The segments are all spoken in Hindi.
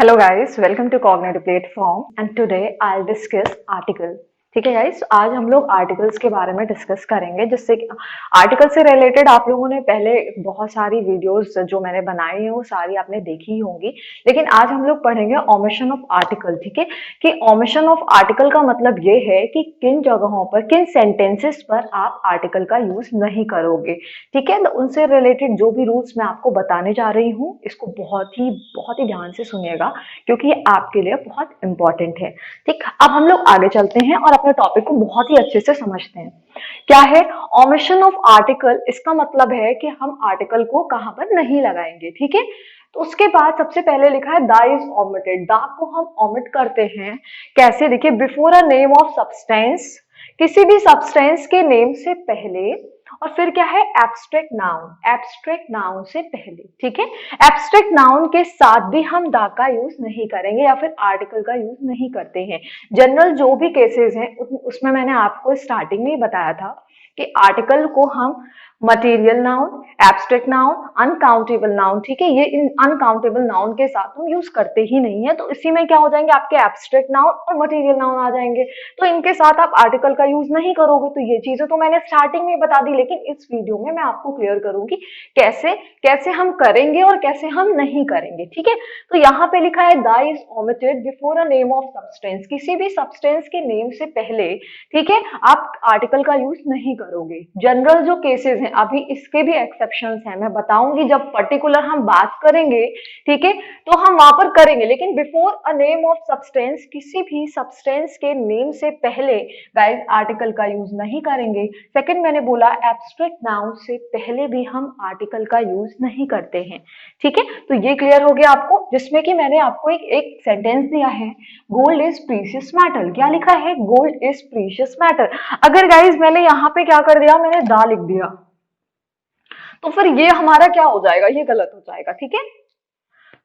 Hello guys, welcome to Cognitive Platform and today I'll discuss article. ठीक है गाइस, आज हम लोग आर्टिकल्स के बारे में डिस्कस करेंगे जिससे आर्टिकल से रिलेटेड आप लोगों ने पहले बहुत सारी वीडियोस जो मैंने बनाई है वो सारी आपने देखी ही होंगी, लेकिन आज हम लोग पढ़ेंगे ओमिशन ऑफ आर्टिकल। ठीक है, कि ओमिशन ऑफ आर्टिकल का मतलब ये है कि किन जगहों पर, किन सेंटेंसेस पर आप आर्टिकल का यूज नहीं करोगे। ठीक है, तो उनसे रिलेटेड जो भी रूल्स मैं आपको बताने जा रही हूँ इसको बहुत ही ध्यान से सुनिएगा क्योंकि ये आपके लिए बहुत इंपॉर्टेंट है। ठीक, अब हम लोग आगे चलते हैं और अपने टॉपिक को बहुत ही अच्छे से समझते हैं। क्या है ओमिशन ऑफ आर्टिकल? इसका मतलब है कि हम आर्टिकल को कहां पर नहीं लगाएंगे। ठीक है, तो उसके बाद सबसे पहले लिखा है दा इज ओमिटेड। दा को हम ओमिट करते हैं कैसे? देखिए, before a name of substance, किसी भी सब्सटेंस के नेम से पहले, और फिर क्या है एब्स्ट्रैक्ट नाउन, एब्स्ट्रैक्ट नाउन से पहले। ठीक है, एब्स्ट्रैक्ट नाउन के साथ भी हम दा का यूज नहीं करेंगे या फिर आर्टिकल का यूज नहीं करते हैं। जनरल जो भी केसेस हैं उसमें मैंने आपको स्टार्टिंग में ही बताया था कि आर्टिकल को हम material noun, abstract noun, uncountable noun, ठीक है, ये इन अनकाउंटेबल नाउन के साथ हम यूज करते ही नहीं है, तो इसी में क्या हो जाएंगे आपके एब्स्ट्रैक्ट नाउन और मटेरियल नाउन आ जाएंगे, तो इनके साथ आप आर्टिकल का यूज नहीं करोगे। तो ये चीजें तो मैंने स्टार्टिंग में बता दी, लेकिन इस वीडियो में मैं आपको क्लियर करूंगी कैसे कैसे हम करेंगे और कैसे हम नहीं करेंगे। ठीक है, तो यहाँ पे लिखा है the is omitted before a name of substance, किसी भी सब्सटेंस के नेम से पहले, ठीक है, आप आर्टिकल का यूज नहीं करोगे। जनरल जो केसेस हैं, अभी इसके भी एक्सेप्शंस हैं, मैं बताऊंगी जब पर्टिकुलर हम बात करेंगे, ठीक है, तो हम वहां पर करेंगे, लेकिन before a name of substance, किसी भी सब्सटेंस के नेम से पहले गाइस आर्टिकल का यूज नहीं करेंगे। सेकंड मैंने बोला एब्स्ट्रैक्ट नाउन से पहले भी हम आर्टिकल का यूज नहीं करते हैं। ठीक है, तो ये क्लियर हो गया आपको, जिसमें कि मैंने आपको एक सेंटेंस दिया है, गोल्ड इज प्रीशियस मेटल। क्या लिखा है? Gold is precious metal. अगर गाइस मैंने यहाँ पे क्या कर दिया, मैंने दा लिख दिया, तो फिर ये हमारा क्या हो जाएगा, ये गलत हो जाएगा। ठीक है,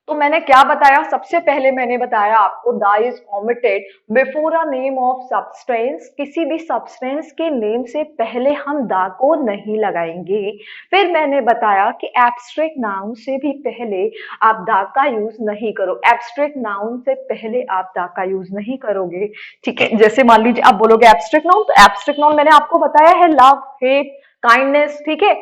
तो मैंने क्या बताया, सबसे पहले मैंने बताया आपको दा is omitted before a name of substance, किसी भी सब्सटेंस के नेम से पहले हम दा को नहीं लगाएंगे। फिर मैंने बताया कि एब्स्ट्रैक्ट नाउन से भी पहले आप दा का यूज नहीं करो, एब्स्ट्रैक्ट नाउन से पहले आप दा का यूज नहीं करोगे। ठीक है, जैसे मान लीजिए आप बोलोगे एब्स्ट्रैक्ट नाउन, तो एब्स्ट्रैक्ट नाउन मैंने आपको बताया है लव, हेट, काइंडनेस। ठीक है,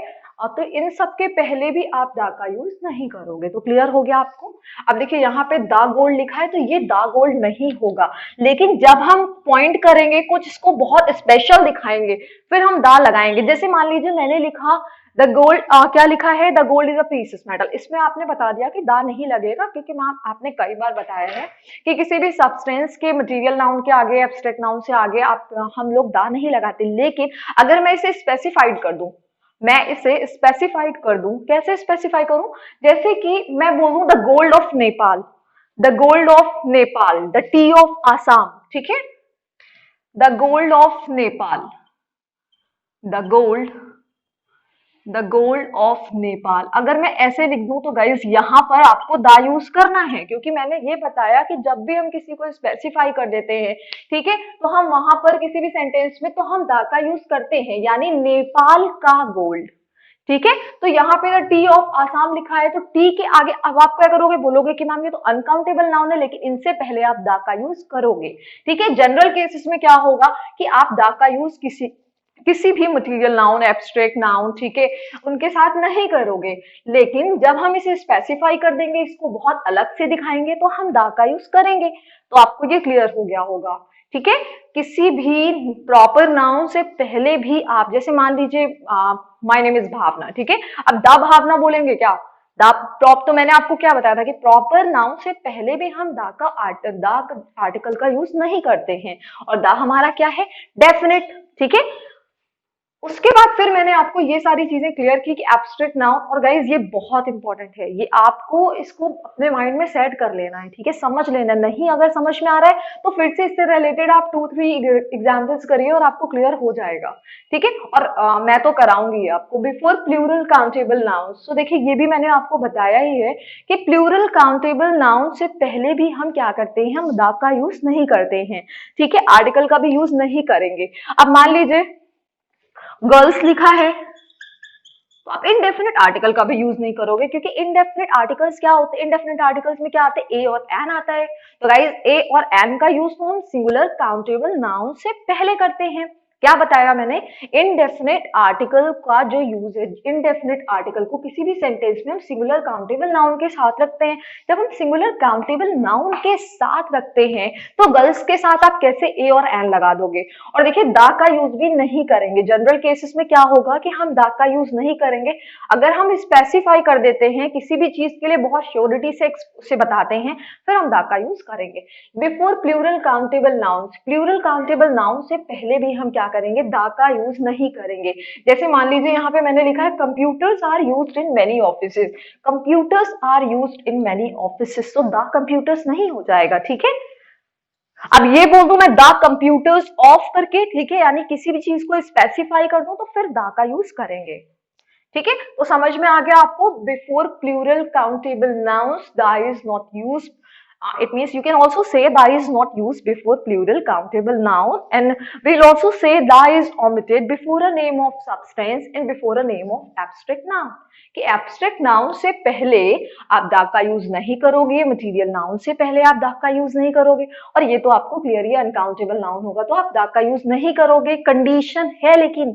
तो इन सब के पहले भी आप दा का यूज नहीं करोगे। तो क्लियर हो गया आपको? अब देखिए यहाँ पे दा गोल्ड लिखा है, तो ये दा गोल्ड नहीं होगा, लेकिन जब हम पॉइंट करेंगे, कुछ इसको बहुत स्पेशल दिखाएंगे, फिर हम दा लगाएंगे। जैसे मान लीजिए मैंने लिखा द गोल्ड, क्या लिखा है, the gold is a precious metal, इसमें आपने बता दिया कि दा नहीं लगेगा, क्योंकि मैम आपने कई बार बताया है कि किसी भी सब्सटेंस के मटेरियल नाउन के आगे, एब्स्ट्रैक्ट नाउन से आगे आप हम लोग दा नहीं लगाते। लेकिन अगर मैं इसे स्पेसिफाइड कर दूं, मैं इसे स्पेसिफाइड कर दूं, कैसे स्पेसिफाई करूं? जैसे कि मैं बोलूं the gold of Nepal, the gold of Nepal, the T of Assam. ठीक है, the gold of Nepal, the gold, the gold of Nepal, अगर मैं ऐसे लिख दूं तो गाइस यहाँ पर आपको दा यूज करना है, क्योंकि मैंने ये बताया कि जब भी हम किसी को स्पेसिफाई कर देते हैं, ठीक है, तो हम वहां पर किसी भी सेंटेंस में तो हम दा का यूज करते हैं, यानी नेपाल का गोल्ड। ठीक है, तो यहाँ पे टी ऑफ आसाम लिखा है, तो टी के आगे अब आप क्या करोगे, बोलोगे कि मैम ये तो अनकाउंटेबल नाउन है, लेकिन इनसे पहले आप दा का यूज करोगे। ठीक है, जनरल केसेस में क्या होगा कि आप दा का यूज किसी किसी भी मटेरियल नाउन, एब्स्ट्रैक्ट नाउन, ठीक है, उनके साथ नहीं करोगे, लेकिन जब हम इसे स्पेसिफाई कर देंगे, इसको बहुत अलग से दिखाएंगे, तो हम दा का यूज करेंगे। तो आपको ये क्लियर हो गया होगा। ठीक है, किसी भी प्रॉपर नाउन से पहले भी आप, जैसे मान लीजिए माय नेम इज भावना, ठीक है, अब दा भावना बोलेंगे क्या? दा प्रॉप, तो मैंने आपको क्या बताया था कि प्रॉपर नाउन से पहले भी हम दा का आर्टिकल का यूज नहीं करते हैं, और दा हमारा क्या है? डेफिनेट। ठीक है, उसके बाद फिर मैंने आपको ये सारी चीजें क्लियर की कि एब्स्ट्रैक्ट नाउन, और गाइज ये बहुत इंपॉर्टेंट है, ये आपको इसको अपने माइंड में सेट कर लेना है। ठीक है, समझ लेना, नहीं अगर समझ में आ रहा है तो फिर से इससे रिलेटेड आप 2-3 एग्जाम्पल्स करिए और आपको क्लियर हो जाएगा। ठीक है, और मैं तो कराऊंगी आपको बिफोर प्लूरल काउंटेबल नाउन। तो देखिए ये भी मैंने आपको बताया ही है कि प्लूरल काउंटेबल नाउन से पहले भी हम क्या करते हैं, हम दा का यूज नहीं करते हैं। ठीक है, आर्टिकल का भी यूज नहीं करेंगे। अब मान लीजिए गर्ल्स लिखा है, तो आप इनडेफिनेट आर्टिकल का भी यूज नहीं करोगे, क्योंकि इनडेफिनेट आर्टिकल्स क्या होते हैं, इनडेफिनेट आर्टिकल्स में क्या आते हैं, ए और एन आता है। तो गाइज ए और एन का यूज तो हम सिंगुलर काउंटेबल नाउन से पहले करते हैं। क्या बताया मैंने, इनडेफिनेट आर्टिकल का जो यूज है, इनडेफिनेट आर्टिकल को किसी भी सेंटेंस में हम सिंगुलर काउंटेबल नाउन के साथ रखते हैं। जब हम सिंगुलर काउंटेबल नाउन के साथ रखते हैं तो गर्ल्स के साथ आप कैसे ए और एन लगा दोगे। और देखिए दा का यूज भी नहीं करेंगे। जनरल केसेस में क्या होगा कि हम दा का यूज नहीं करेंगे। अगर हम स्पेसिफाई कर देते हैं किसी भी चीज के लिए, बहुत श्योरिटी से बताते हैं, फिर हम दा का यूज करेंगे। Before plural countable nouns, plural countable noun से पहले भी हम क्या करेंगे, दा का यूज नहीं करेंगे। जैसे मान लीजिए यहाँ पे मैंने लिखा है computers are used in many offices, computers are used in many offices, तो दा कंप्यूटर्स नहीं हो जाएगा। ठीक है, अब ये बोल दूं मैं द कंप्यूटर्स ऑफ करके, ठीक है, यानी किसी भी चीज को स्पेसिफाई कर दूं तो फिर दा का यूज करेंगे। ठीक है, तो समझ में आ गया आपको, बिफोर प्लूरल काउंटेबल नाउन्स दा is not used. It means you can also say da is not used before plural countable noun, and we'll also say da is omitted before a name of substance and before a name of abstract noun. कि एब्स्ट्रैक्ट नाउन से पहले आप दा का यूज नहीं करोगे, मटीरियल नाउन से पहले आप दा का यूज नहीं करोगे, और ये तो आपको क्लियर ही अनकाउंटेबल नाउन होगा तो आप दा का यूज नहीं करोगे। कंडीशन है, लेकिन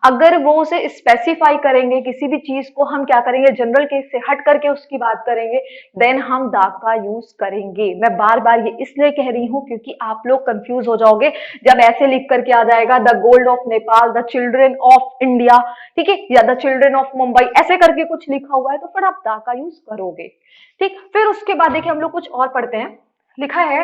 अगर वो उसे स्पेसिफाई करेंगे, किसी भी चीज को हम क्या करेंगे, जनरल केस से हट करके उसकी बात करेंगे, देन हम दा का यूज करेंगे। मैं बार बार ये इसलिए कह रही हूँ क्योंकि आप लोग कंफ्यूज हो जाओगे जब ऐसे लिख करके आ जाएगा the gold of Nepal, the children of India, ठीक है, या द चिल्ड्रन ऑफ मुंबई, ऐसे करके कुछ लिखा हुआ है तो फिर आप दा का यूज करोगे। ठीक, फिर उसके बाद देखिए हम लोग कुछ और पढ़ते हैं। लिखा है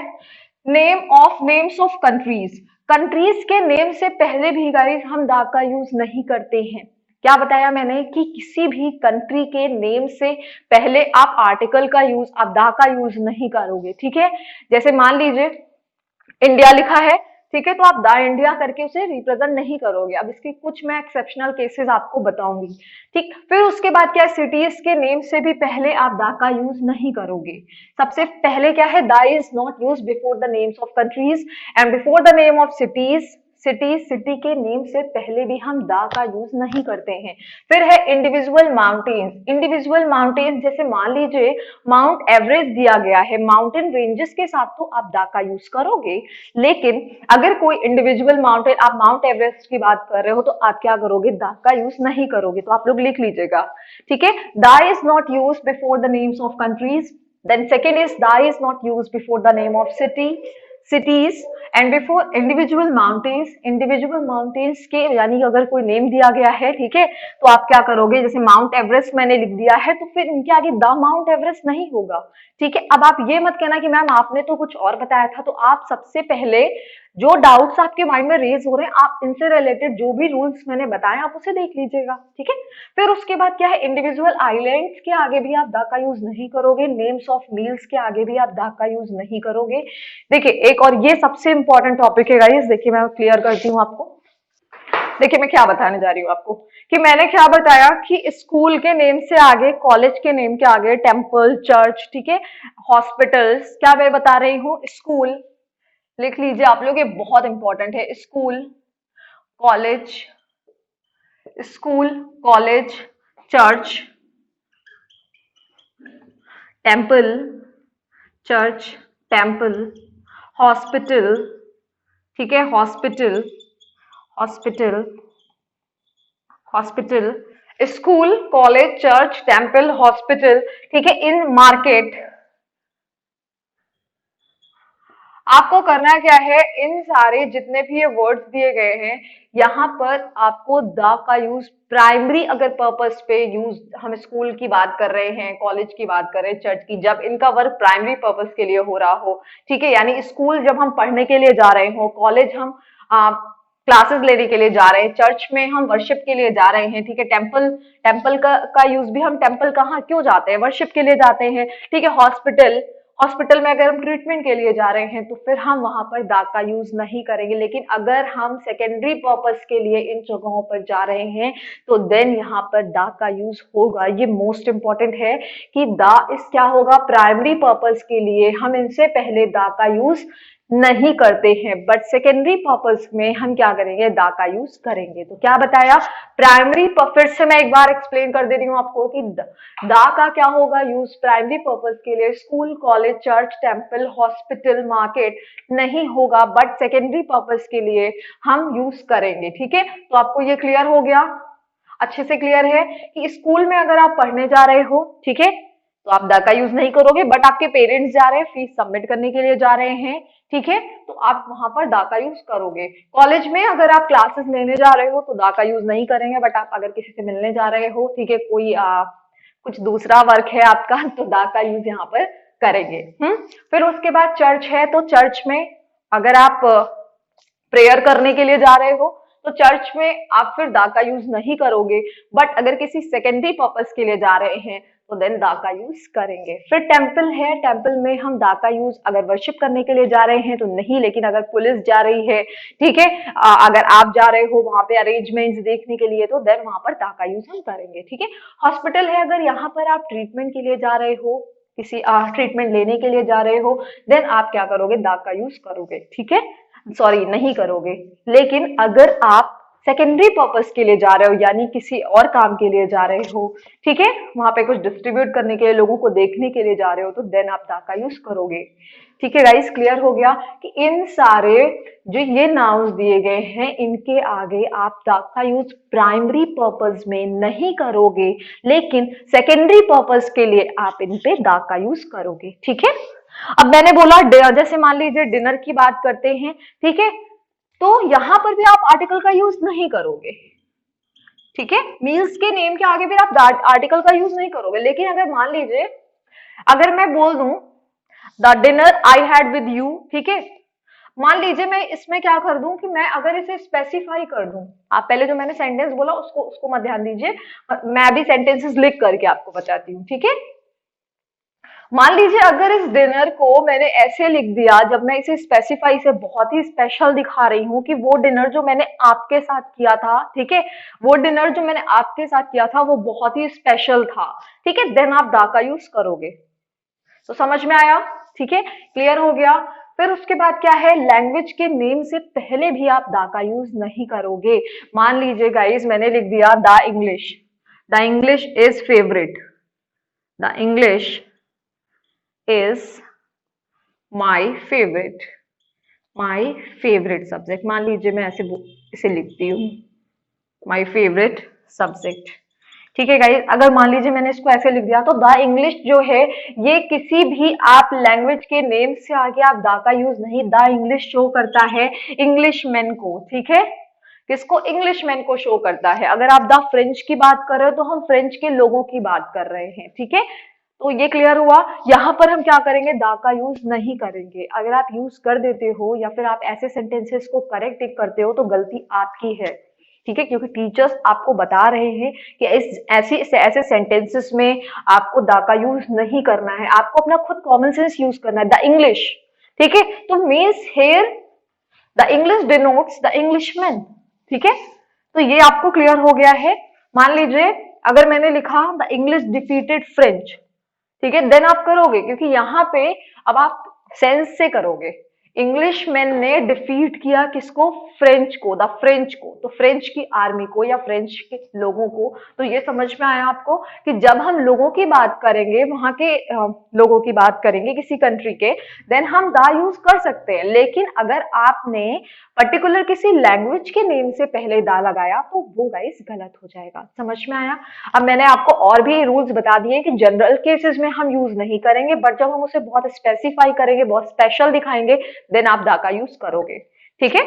नेम्स ऑफ कंट्रीज, कंट्रीज के नेम से पहले भी गाइस हम दा का यूज नहीं करते हैं। क्या बताया मैंने कि किसी भी कंट्री के नेम से पहले आप आर्टिकल का यूज, आप दा का यूज नहीं करोगे। ठीक है, जैसे मान लीजिए इंडिया लिखा है, ठीक है, तो आप द इंडिया करके उसे रिप्रेजेंट नहीं करोगे। अब इसकी कुछ मैं एक्सेप्शनल केसेस आपको बताऊंगी। ठीक, फिर उसके बाद क्या है, सिटीज के नेम से भी पहले आप द का यूज नहीं करोगे। सबसे पहले क्या है, the is not use before the names of countries and before the name of cities. City के नेम से पहले भी हम दा का यूज नहीं करते हैं। फिर है इंडिविजुअल माउंटेन्स, इंडिविजुअल माउंटेन्स जैसे मान लीजिए माउंट एवरेस्ट दिया गया है, माउंटेन रेंजेस के साथ तो आप दा का यूज करोगे, लेकिन अगर कोई इंडिविजुअल माउंटेन, आप माउंट एवरेस्ट की बात कर रहे हो तो आप क्या करोगे, दा का यूज नहीं करोगे। तो आप लोग लिख लीजिएगा, ठीक है, the is not use before the names of countries. Then second is the is not use before the name of cities and before individual mountains. Individual mountains के यानी अगर कोई नेम दिया गया है, ठीक है, तो आप क्या करोगे, जैसे माउंट एवरेस्ट मैंने लिख दिया है तो फिर इनके आगे द माउंट एवरेस्ट नहीं होगा। ठीक है, अब आप ये मत कहना कि मैम आपने तो कुछ और बताया था। तो आप सबसे पहले जो डाउट्स आपके माइंड में रेज हो रहे हैं, आप इनसे रिलेटेड जो भी रूल्स मैंने बताए आप उसे देख लीजिएगा। ठीक है, फिर उसके बाद क्या है, इंडिविजुअल आइलैंड्स के आगे भी आप द का यूज नहीं करोगे, नेम्स ऑफ मील्स के आगे भी आप द का यूज नहीं करोगे। देखिए एक और ये सबसे इंपॉर्टेंट टॉपिक है गाइस, देखिए मैं क्लियर करती हूँ आपको। देखिए मैं क्या बताने जा रही हूँ आपको कि मैंने क्या बताया कि स्कूल के नेम से आगे, कॉलेज के नेम के आगे टेम्पल, चर्च, ठीक है, हॉस्पिटल्स, क्या मैं बता रही हूँ, स्कूल लिख लीजिए आप लोग, ये बहुत इंपॉर्टेंट है। School, college, school, college, church, temple, church, temple, hospital, ठीक है, hospital, hospital, hospital, school, college, church, temple, hospital, ठीक है, इन मार्केट। आपको करना क्या है, इन सारे जितने भी ये वर्ड्स दिए गए हैं यहाँ पर आपको द का यूज प्राइमरी अगर पर्पस पे यूज, हम स्कूल की बात कर रहे हैं, कॉलेज की बात कर रहे हैं, चर्च की, जब इनका वर्क प्राइमरी पर्पस के लिए हो रहा हो, ठीक है, यानी स्कूल जब हम पढ़ने के लिए जा रहे हो, कॉलेज हम क्लासेस लेने के लिए जा रहे हैं, चर्च में हम वर्शिप के लिए जा रहे हैं, ठीक है, टेम्पल का यूज भी, हम टेम्पल कहाँ क्यों जाते हैं, वर्शिप के लिए जाते हैं, ठीक है, हॉस्पिटल, हॉस्पिटल में अगर हम ट्रीटमेंट के लिए जा रहे हैं तो फिर हम वहां पर दा का यूज नहीं करेंगे। लेकिन अगर हम सेकेंडरी पर्पस के लिए इन जगहों पर जा रहे हैं तो देन यहाँ पर दा का यूज होगा। ये मोस्ट इंपॉर्टेंट है कि दा इस क्या होगा, प्राइमरी पर्पस के लिए हम इनसे पहले दा का यूज नहीं करते हैं, बट सेकेंडरी पर्पस में हम क्या करेंगे, दा का यूज करेंगे। तो क्या बताया, प्राइमरी फिर से मैं एक बार एक्सप्लेन कर दे रही हूँ आपको कि दा का क्या होगा यूज प्राइमरी पर्पस के लिए, school, college, church, temple, hospital, market नहीं होगा, बट सेकेंडरी पर्पस के लिए हम यूज करेंगे। ठीक है, तो आपको ये क्लियर हो गया, अच्छे से क्लियर है कि स्कूल में अगर आप पढ़ने जा रहे हो, ठीक है, तो आप दा का यूज नहीं करोगे, बट आपके पेरेंट्स जा रहे हैं, फीस सबमिट करने के लिए जा रहे हैं, ठीक है, तो आप वहां पर दा का यूज करोगे। कॉलेज में अगर आप क्लासेस लेने जा रहे हो तो दा का यूज नहीं करेंगे, बट आप अगर किसी से मिलने जा रहे हो, ठीक है, कोई कुछ दूसरा वर्क है आपका, तो दा का यूज यहाँ पर करेंगे। फिर उसके बाद चर्च है, तो चर्च में अगर आप प्रेयर करने के लिए जा रहे हो तो चर्च में आप फिर दा का यूज नहीं करोगे, बट अगर किसी सेकेंडरी पर्पस के लिए जा रहे हैं तो देन दा का यूज करेंगे। फिर टेम्पल है, टेम्पल में हम दा का यूज अगर वर्शिप करने के लिए जा रहे हैं तो नहीं, लेकिन अगर पुलिस जा रही है, ठीक है, अगर आप जा रहे हो वहां पे अरेंजमेंट्स देखने के लिए तो देन वहां पर दा का यूज हम करेंगे। ठीक है, हॉस्पिटल है, अगर यहाँ पर आप ट्रीटमेंट के लिए जा रहे हो, किसी ट्रीटमेंट लेने के लिए जा रहे हो, देन आप क्या करोगे, दा का यूज करोगे। ठीक है, सॉरी नहीं करोगे। लेकिन अगर आप सेकेंडरी पर्पस के लिए जा रहे हो, यानी किसी और काम के लिए जा रहे हो, ठीक है, वहां पे कुछ डिस्ट्रीब्यूट करने के लिए, लोगों को देखने के लिए जा रहे हो, तो देन आप दा का यूज करोगे। ठीक है गाइस, क्लियर हो गया कि इन सारे जो ये नाउन्स दिए गए हैं, इनके आगे आप दा का यूज प्राइमरी पर्पस में नहीं करोगे, लेकिन सेकेंडरी पर्पस के लिए आप इन पे दा का यूज करोगे। ठीक है, अब मैंने बोला जैसे मान लीजिए डिनर की बात करते हैं, ठीक है, तो यहां पर भी आप आर्टिकल का यूज नहीं करोगे। ठीक है, मील्स के नेम के आगे भी आप आर्टिकल का यूज नहीं करोगे। लेकिन अगर मान लीजिए, अगर मैं बोल दूं the dinner I had with you, ठीक है, मान लीजिए मैं इसमें क्या कर दूं कि मैं अगर इसे स्पेसिफाई कर दूं, आप पहले जो मैंने सेंटेंस बोला उसको उसको मत ध्यान दीजिए, मैं भी सेंटेंसेस लिख करके आपको बताती हूँ। ठीक है, मान लीजिए अगर इस डिनर को मैंने ऐसे लिख दिया, जब मैं इसे स्पेसिफाई से बहुत ही स्पेशल दिखा रही हूं कि वो डिनर जो मैंने आपके साथ किया था, ठीक है, वो डिनर जो मैंने आपके साथ किया था वो बहुत ही स्पेशल था, ठीक है, देन आप दा का यूज करोगे। तो समझ में आया? ठीक है, क्लियर हो गया। फिर उसके बाद क्या है, लैंग्वेज के नेम से पहले भी आप दा का यूज नहीं करोगे। मान लीजिए गाइस मैंने लिख दिया the English is favourite, the English is my favorite, my favorite subject। मान लीजिए मैं ऐसे इसे लिखती हूँ, my favorite subject। ठीक है गाइस, अगर मान लीजिए मैंने इसको ऐसे लिख दिया तो द इंग्लिश जो है ये किसी भी आप लैंग्वेज के नेम से आगे आप दा का यूज नहीं, द इंग्लिश शो करता है इंग्लिशमैन को। ठीक है, किसको, इंग्लिशमैन को शो करता है। अगर आप द फ्रेंच की बात कर रहे हो तो हम फ्रेंच के लोगों की बात कर रहे हैं। ठीक है, तो ये क्लियर हुआ। यहाँ पर हम क्या करेंगे, दा का यूज नहीं करेंगे। अगर आप यूज कर देते हो या फिर आप ऐसे सेंटेंसेस को करेक्ट करते हो तो गलती आपकी है। ठीक है, क्योंकि टीचर्स आपको बता रहे हैं कि ऐसे सेंटेंसेस में आपको दा का यूज नहीं करना है, आपको अपना खुद कॉमन सेंस यूज करना है, द इंग्लिश। ठीक है, तो means here the English denotes the Englishman. ठीक है, तो ये आपको क्लियर हो गया है। मान लीजिए अगर मैंने लिखा द इंग्लिश डिफीटेड फ्रेंच, ठीक है, देन आप करोगे, क्योंकि यहाँ पे अब आप सेंस से करोगे। इंग्लिशमैन ने डिफीट किया किसको, फ्रेंच को, द फ्रेंच को, तो फ्रेंच की आर्मी को या फ्रेंच के लोगों को। तो ये समझ में आया आपको कि जब हम लोगों की बात करेंगे, वहां के लोगों की बात करेंगे किसी कंट्री के, देन हम दा यूज कर सकते हैं। लेकिन अगर आपने पर्टिकुलर किसी लैंग्वेज के नेम से पहले दा लगाया तो वो गाइस गलत हो जाएगा। समझ में आया? अब मैंने आपको और भी रूल्स बता दिए कि जनरल केसेस में हम यूज नहीं करेंगे, बट जब हम उसे बहुत स्पेसिफाई करेंगे, बहुत स्पेशल दिखाएंगे, देन आप दा का यूज करोगे। ठीक है,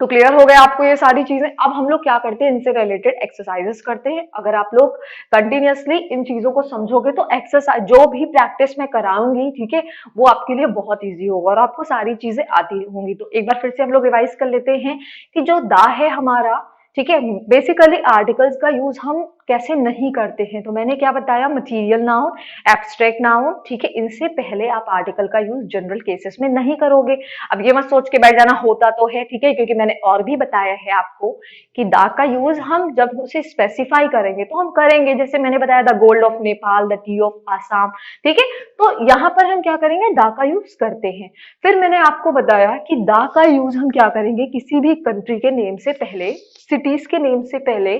तो क्लियर हो गया आपको ये सारी चीजें। अब हम लोग क्या करते हैं, इनसे रिलेटेड एक्सरसाइजेस करते हैं। अगर आप लोग कंटिन्यूअसली इन चीजों को समझोगे तो एक्सरसाइज जो भी प्रैक्टिस मैं कराऊंगी, ठीक है, वो आपके लिए बहुत इजी होगा और आपको सारी चीजें आती होंगी। तो एक बार फिर से हम लोग रिवाइज कर लेते हैं कि जो दा है हमारा, ठीक है, बेसिकली आर्टिकल्स का यूज हम कैसे नहीं करते हैं। तो मैंने क्या बताया, मटीरियल नाउन, एब्स्ट्रैक्ट नाउन, ठीक है, इनसे पहले आप आर्टिकल का यूज जनरल केसेस में नहीं करोगे। अब ये मत सोच के बैठ जाना होता तो है, ठीक है, क्योंकि मैंने और भी बताया है आपको कि दा का यूज हम जब उसे स्पेसिफाई करेंगे तो हम करेंगे। जैसे मैंने बताया the gold of Nepal, the T of Assam, ठीक है, तो यहाँ पर हम क्या करेंगे, दा का यूज करते हैं। फिर मैंने आपको बताया कि दा का यूज हम क्या करेंगे, किसी भी कंट्री के नेम से पहले, सिटीज के नेम से पहले।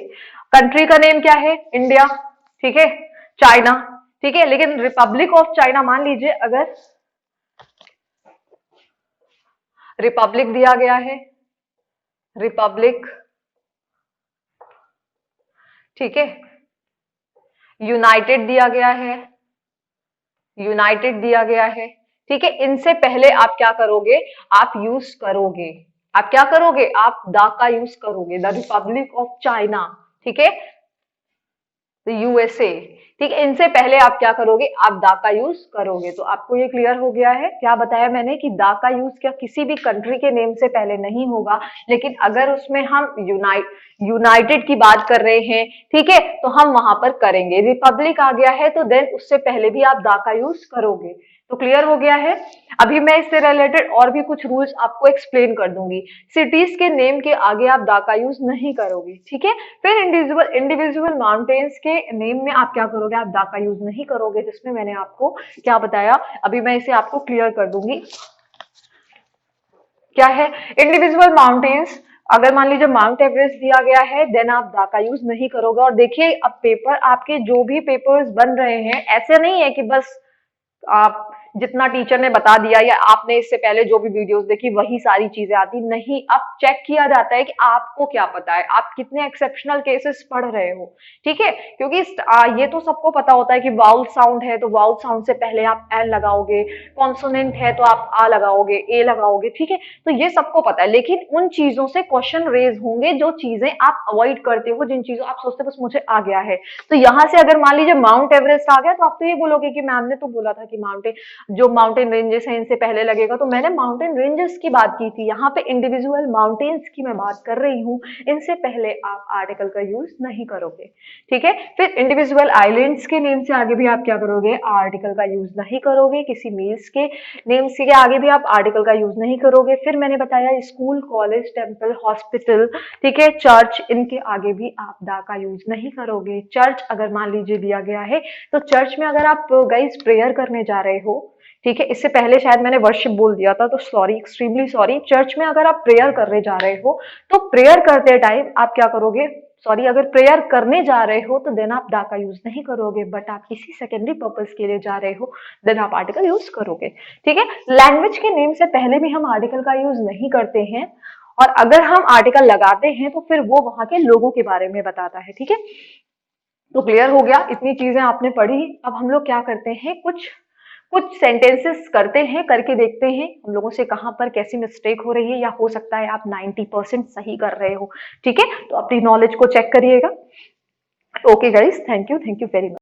कंट्री का नेम क्या है, इंडिया, ठीक है, चाइना, ठीक है, लेकिन रिपब्लिक ऑफ चाइना मान लीजिए अगर रिपब्लिक दिया गया है, रिपब्लिक, ठीक है, यूनाइटेड दिया गया है, यूनाइटेड दिया गया है, ठीक है, इनसे पहले आप क्या करोगे, आप यूज करोगे, आप क्या करोगे, आप दा का यूज करोगे, द रिपब्लिक ऑफ चाइना, ठीक है, यूएसए, ठीक है, इनसे पहले आप क्या करोगे, आप दा का यूज करोगे। तो आपको ये क्लियर हो गया है, क्या बताया मैंने कि दा का यूज क्या किसी भी कंट्री के नेम से पहले नहीं होगा, लेकिन अगर उसमें हम यूनाइटेड की बात कर रहे हैं, ठीक है, तो हम वहां पर करेंगे। रिपब्लिक आ गया है तो देन उससे पहले भी आप दा का यूज करोगे। तो क्लियर हो गया है। अभी मैं इससे रिलेटेड और भी कुछ रूल्स आपको एक्सप्लेन कर दूंगी। सिटीज के नेम के आगे आप दा का यूज नहीं करोगे, ठीक है। फिर इंडिविजुअल माउंटेन्स के नेम में आप क्या करोगे, आप दा का यूज नहीं करोगे, जिसमें मैंने आपको क्या बताया, अभी मैं इसे आपको क्लियर कर दूंगी। क्या है इंडिविजुअल माउंटेन्स, अगर मान लीजिए माउंट एवरेस्ट दिया गया है, देन आप दा का यूज नहीं करोगे। और देखिए अब पेपर आपके जो भी पेपर्स बन रहे हैं, ऐसे नहीं है कि बस आप जितना टीचर ने बता दिया या आपने इससे पहले जो भी वीडियोस देखी वही सारी चीजें आती नहीं। अब चेक किया जाता है कि आपको क्या पता है, आप कितने एक्सेप्शनल केसेस पढ़ रहे हो, ठीक है, क्योंकि ये तो सबको पता होता है कि वाउल साउंड है तो वाउल साउंड से पहले आप एल लगाओगे, कॉन्सोनेंट है तो आप आ लगाओगे, ए लगाओगे, ठीक है, तो ये सबको पता है। लेकिन उन चीजों से क्वेश्चन रेज होंगे जो चीजें आप अवॉइड करते हो, जिन चीजों आप सोचते बस मुझे आ गया है। तो यहां से अगर मान लीजिए माउंट एवरेस्ट आ गया तो आप तो ये बोलोगे कि मैम ने तो बोला था कि माउंटेन रेंजेस है इनसे पहले लगेगा, तो मैंने माउंटेन रेंजेस की बात की थी, यहाँ पे इंडिविजुअल माउंटेन्स की मैं बात कर रही हूँ, इनसे पहले आप आर्टिकल का यूज नहीं करोगे, ठीक है। फिर इंडिविजुअल आइलैंड्स के नेम से आगे भी आप क्या करोगे, आर्टिकल का यूज नहीं करोगे। किसी मील्स के नेम से आगे भी आप आर्टिकल का यूज नहीं करोगे। फिर मैंने बताया स्कूल, कॉलेज, टेम्पल, हॉस्पिटल, ठीक है, चर्च, इनके आगे भी आप दा का यूज नहीं करोगे। चर्च अगर मान लीजिए दिया गया है तो चर्च में अगर आप गाइस प्रेयर करने जा रहे हो, ठीक है, इससे पहले शायद मैंने वर्शिप बोल दिया था तो सॉरी, एक्सट्रीमली सॉरी। चर्च में अगर आप प्रेयर करने जा रहे हो तो प्रेयर करते टाइम आप क्या करोगे, सॉरी, अगर प्रेयर करने जा रहे हो तो देन आप दा का यूज नहीं करोगे, बट आप किसी सेकेंडरी पर्पस के लिए जा रहे हो देन आप आर्टिकल यूज करोगे, ठीक है। लैंग्वेज के नेम से पहले भी हम आर्टिकल का यूज नहीं करते हैं, और अगर हम आर्टिकल लगाते हैं तो फिर वो वहां के लोगों के बारे में बताता है, ठीक है। तो क्लियर हो गया, इतनी चीजें आपने पढ़ी। अब हम लोग क्या करते हैं, कुछ कुछ सेंटेंसेस करते हैं, करके देखते हैं हम लोगों से कहां पर कैसी मिस्टेक हो रही है, या हो सकता है आप 90% सही कर रहे हो, ठीक है। तो अपनी नॉलेज को चेक करिएगा। Okay guys, thank you very much.